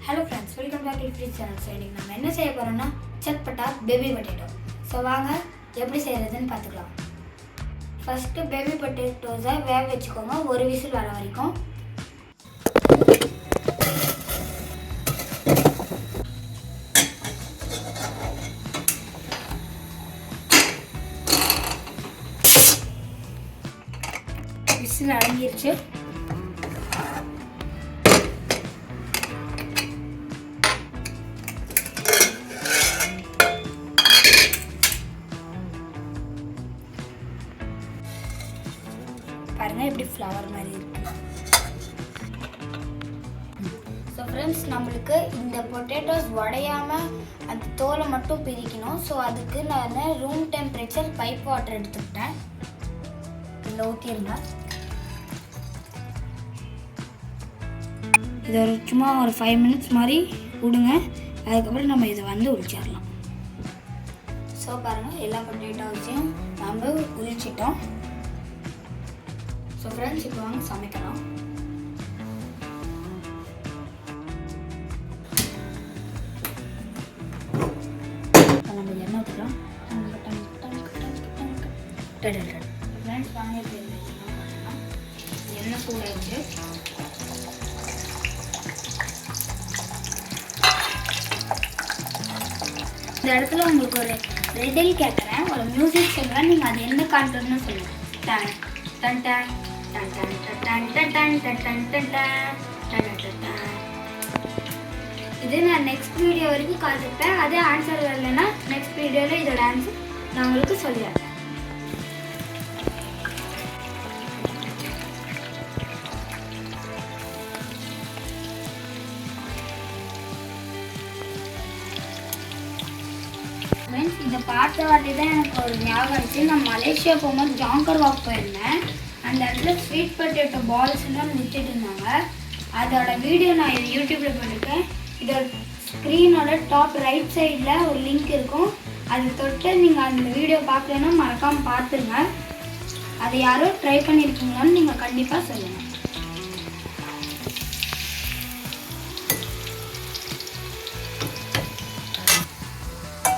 Hello friends, welcome back to Foodies channel. இன்னைக்கு நம்ம என்ன செய்ய போறோம்னா Chatpata Baby Potato. So வாங்க எப்படி செய்யறதுன்னு பார்த்துக்கலாம். First baby potatoes வேக வெச்சுக்கோங்க ஒரு விசில் வர வரைக்கும். விசில் அடங்கிருச்சு. பாருங்க எப்படி ஃப்ளவர் மாதிரி இருக்கு. ஸோ ஃப்ரெண்ட்ஸ் நம்மளுக்கு இந்த பொட்டேட்டோஸ் உடையாம அந்த தோலை மட்டும் பிரிக்கணும். ஸோ அதுக்கு நான் ரூம் டெம்பரேச்சர் பைப் வாட்டர் எடுத்துக்கிட்டேன். இதில் ஊற்றிருந்தேன். இது ஒரு சும்மா ஒரு 5 மினிட்ஸ் மாதிரி விடுங்க. அதுக்கப்புறம் நம்ம இதை உரிச்சிடலாம். ஸோ பாருங்கள் எல்லா பொட்டேட்டோஸையும் நம்ம உரிச்சிட்டோம். ஸோ ஃப்ரெண்ட்ஸ் இப்போ வாங்க சமைக்கலாம். நம்ம எண்ணெய் ஊற்றலாம். ஃப்ரெண்ட்ஸ் வாங்க எண்ணெய் சூடாயிடுச்சு. இந்த இடத்துல உங்களுக்கு ஒரு ரெடில் கேட்குறேன், ஒரு மியூசிக் சொல்கிறேன். நீங்கள் அது என்ன காட்டுறதுன்னு சொல்லுங்கள். டன் டன் டன் இது நான் நெக்ஸ்ட் வீடியோ வரைக்கும் காத்துப்பேன். அதே ஆன்சர் வரலன்னா நெக்ஸ்ட் வீடியோவில் இதோட ஆன்சர் நான் உங்களுக்கு சொல்லிடுறேன். இதை பார்த்த வாட்டி தான் எனக்கு ஒரு ஞாபகம் இருந்துச்சு. நான் மலேசியா போகும்போது ஜாங்கர் வாக் போயிருந்தேன். அந்த இடத்துல ஸ்வீட் பொட்டேட்டோ பால்ஸ்லாம் விற்றுட்டு இருந்தாங்க. அதோட வீடியோ நான் இது யூடியூப்பில் போட்டிருக்கேன். இதோட ஸ்க்ரீனோட டாப் ரைட் சைடில் ஒரு லிங்க் இருக்கும். அது தொட்டு நீங்கள் அந்த வீடியோ பார்க்கலன்னா மறக்காமல் பார்த்துருங்க. அதை யாரும் ட்ரை பண்ணியிருக்கீங்களான்னு நீங்கள் கண்டிப்பாக சொல்லுங்கள்.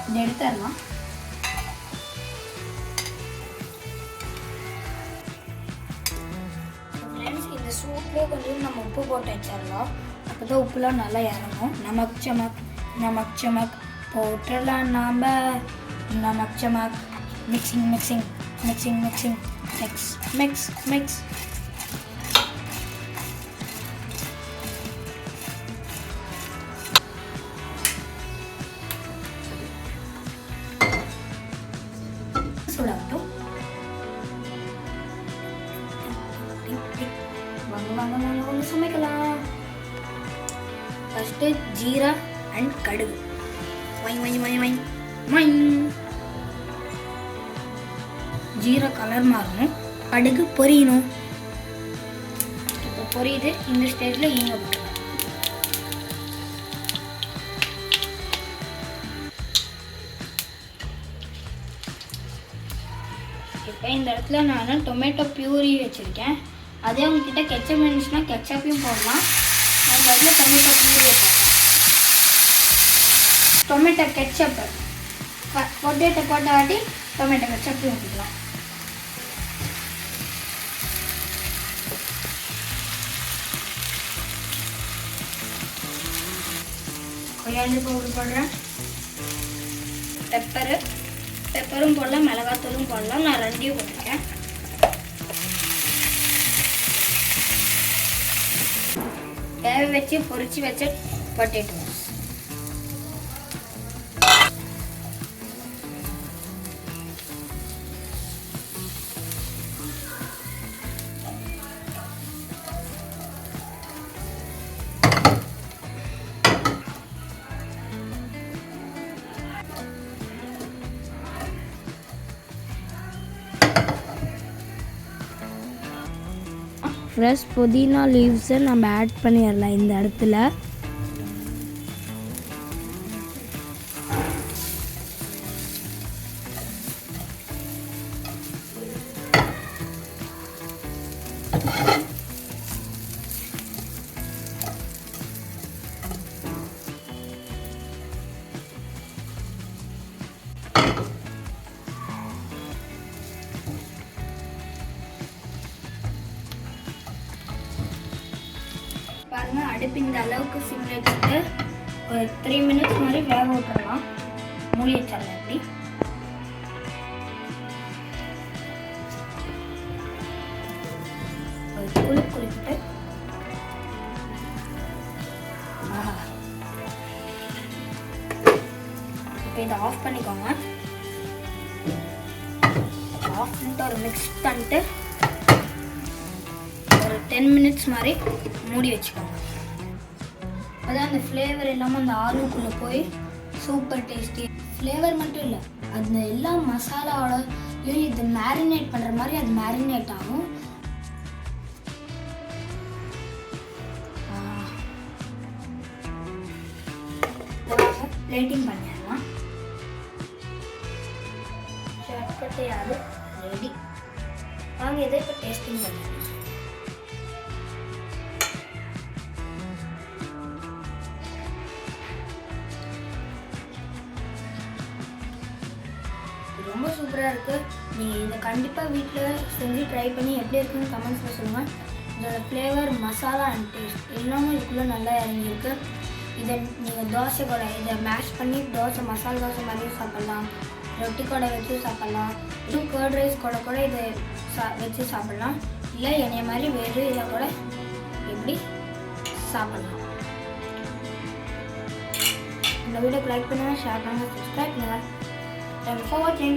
இதை எடுத்துடலாம். இந்த சூப்லேயே கொஞ்சம் நம்ம உப்பு போட்டு வச்சிடலாம். அப்போ தான் உப்புலாம் நல்லா இறங்கும். நமக் சமக் போட்டுடலாம். நாம் நமக் சமக் mixing mixing mixing mixing mix mix mix. சூடாகட்டும். வாங்க சமைக்கலாம். ஃபஸ்ட்டு ஜீரா அண்ட் கடுகு. ஜீரா கலர் மாறணும், கடுகு பொரியணும். இப்போ பொரியுது. இந்த ஸ்டேஜில் ஈங்க போட்டுருங்க. இப்போ இந்த இடத்துல நான் டொமேட்டோ பியூரி வச்சுருக்கேன். அதே உங்ககிட்ட கெச்சப் இருந்துச்சுன்னா கெச்சப்பையும் போடலாம். அந்த இடத்துல டொமேட்டோ பியூரி போடலாம். டொமேட்டோ கெச்சப்பு பொட்டேட்டோ போட்ட வாட்டி டொமேட்டோ கெச்சப்பையும் ஊற்றிக்கலாம். கொய்யாண்டி பவுடர் போடுறேன். பெப்பரும் போடலாம், மிளகாத்தூளும் போடலாம். நான் 2 போட்டிருக்கேன். வேக வச்சு பொரிச்சு வச்ச பொட்டேட்டோஸ். ஃப்ரெஷ் புதினா லீவ்ஸை நம்ம ஆட் பண்ணிடலாம் இந்த இடத்துல. இப்போ இந்த அளவுக்கு சிம்ல வச்சுட்டு ஒரு 3 மினிட்ஸ் மாதிரி வேக விட்டுறலாம். மூடி வச்சிடலாம். எப்படி ஒரு குளிக்கிட்டு இப்போ இதை ஆஃப் பண்ணிக்கோங்க. ஆஃப் பண்ணிட்டு ஒரு மிக்ஸ் பண்ணிட்டு ஒரு 10 மினிட்ஸ் மாதிரி மூடி வச்சுக்கோங்க. அதான் அந்த ஃப்ளேவர் இல்லாமல் அந்த ஆலுக்குள்ளே போய் சூப்பர் டேஸ்டி. ஃப்ளேவர் மட்டும் இல்லை, அந்த எல்லா மசாலாவோட இது மேரினேட் பண்ணுற மாதிரி அது மேரினேட் ஆகும். பிளேட்டிங் பண்ணிடலாம். சட்பட்டையாவது ரெடி. வாங்க இதை இப்போ டேஸ்டிங் பண்ணிடலாம். ரொம்ப சூப்பராக இருக்குது. நீங்கள் இதை கண்டிப்பாக வீட்டில் செஞ்சு ட்ரை பண்ணி எப்படி இருக்குன்னு கமெண்ட்ஸில் சொல்லுங்கள். இதோட ஃப்ளேவர், மசாலா அண்ட் டேஸ்ட் எல்லாமே இதுக்குள்ளே நல்லா இறங்கியிருக்கு. இதை நீங்கள் தோசை கூட இதை மேஷ் பண்ணி மசாலா தோசை மாதிரியும் சாப்பிட்லாம், ரொட்டி கூட வச்சு சாப்பிட்லாம், இன்னும் கர்ட் ரைஸ் கூட இதை வச்சு சாப்பிட்லாம். இல்லை என்னைய மாதிரி வேறு இதை கூட எப்படி சாப்பிட்லாம். இந்த வீடியோக்கு லைக் பண்ணுங்கள், ஷேர் பண்ணுங்கள், சப்ஸ்கிரைப் பண்ணுங்கள். Thanks for watching.